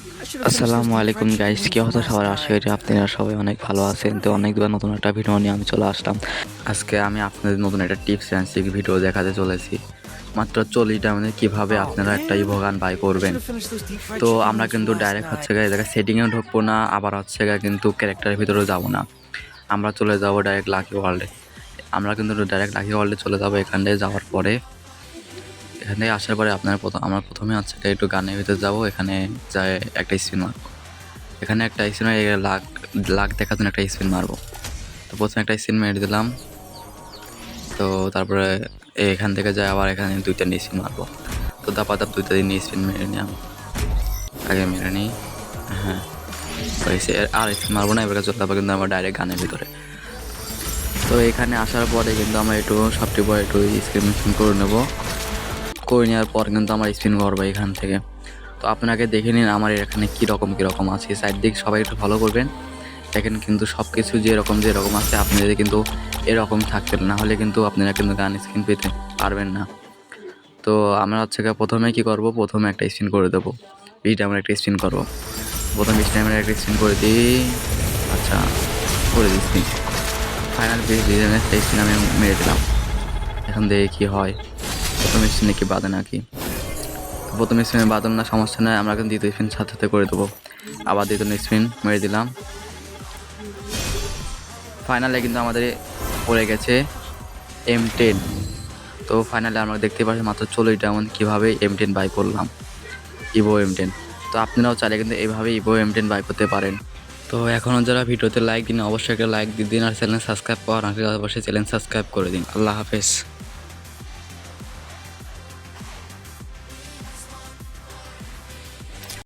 আসসালামু আলাইকুম গাইস, কি অবস্থা সবার? আশা করি আপনারা সবাই অনেক ভালো আছেন। তো অনেকবার নতুন একটা ভিডিও নিয়ে আমি চলে আসলাম। আজকে আমি আপনাদের নতুন একটা টিপস অ্যান্ড ট্রিক ভিডিও দেখাতে চলেছি। মাত্র 40টা মানে কীভাবে আপনারা একটা ইভো গান বাই করবেন। তো আমরা কিন্তু ডাইরেক্ট হচ্ছে গিয়ে জায়গায় সেটিংয়েও ঢুকবো না, আবার হচ্ছে গিয়ে কিন্তু ক্যারেক্টারের ভিতরেও যাবো না। আমরা চলে যাবো ডাইরেক্ট লাকি ওয়ার্ল্ডে। আমরা কিন্তু ডাইরেক্ট লাকি ওয়ার্ল্ডে চলে যাবো। এখানে যাওয়ার পরে এখান থেকে আসার পরে আমরা প্রথমে হচ্ছে একটু গানের ভিতরে যাবো। এখানে যাই একটা স্পিন মারবো। এখানে একটা স্পিন লাখ লাখ দেখার জন্য একটা স্পিন মারবো। তো প্রথমে একটা স্পিন মেরে দিলাম। তো তারপরে এখান থেকে যাই আবার এখানে 2টা স্পিন মারবো। তো দাপাদাপ 2টা স্পিন মেরে নিলাম। আগে মেরে নিই। হ্যাঁ, আর স্পিন মারবো না। এবার চলতে হবে কিন্তু আমরা ডাইরেক্ট গানের ভিতরে। তো এখানে আসার পরে কিন্তু আমরা একটু সবচেয়ে পরে একটু স্ক্রিন করে নেবো। করে নেওয়ার পর কিন্তু আমার স্পিন করবো এখান থেকে। তো আপনাকে দেখে নিন আমার এখানে কীরকম আছে। সাইড দিক সবাই একটু ফলো করবেন। দেখেন কিন্তু সব কিছু যেরকম আছে আপনাদের কিন্তু এরকম থাকবে, না হলে কিন্তু আপনারা কিন্তু গান স্ক্রিন পেতে পারবেন না। তো আমরা হচ্ছে প্রথমে কী করবো, প্রথমে একটা স্পিন করে দেবো। 20 ডায়মন্ড একটা স্পিন করবো। প্রথম 20 ডায়মন্ড একটা স্পিন করে দিই। আচ্ছা, করে দিই স্পিন। ফাইনাল 20 ডিজাইনের একটা স্পিন আমি মেরে দিলাম। এখন দেখি কী হয়, প্রথম স্পিনে কি বাদে নাকি। প্রথম স্পিনে বাদন না, সমস্যা নয়, আমরা কিন্তু দ্বিতীয় স্পিন সাথে সাথে করে দেবো। আবার দ্বিতীয় স্পিন মেরে দিলাম। ফাইনালে কিন্তু আমাদের পড়ে গেছে M10। তো ফাইনালে আমরা দেখতে পাচ্ছি মাত্র 40 ডায়মন্ড কীভাবে M10 বাই করলাম, ইভো M10। তো আপনারাও চাইলে কিন্তু এইভাবে ইভো M10 বাই করতে পারেন। তো এখনও যারা ভিডিওতে লাইক দিন, অবশ্যই একটা লাইক দিয়ে দিন, আর চ্যানেল সাবস্ক্রাইব করার আগে অবশ্যই চ্যানেল সাবস্ক্রাইব করে দিন। আল্লাহ হাফেজ।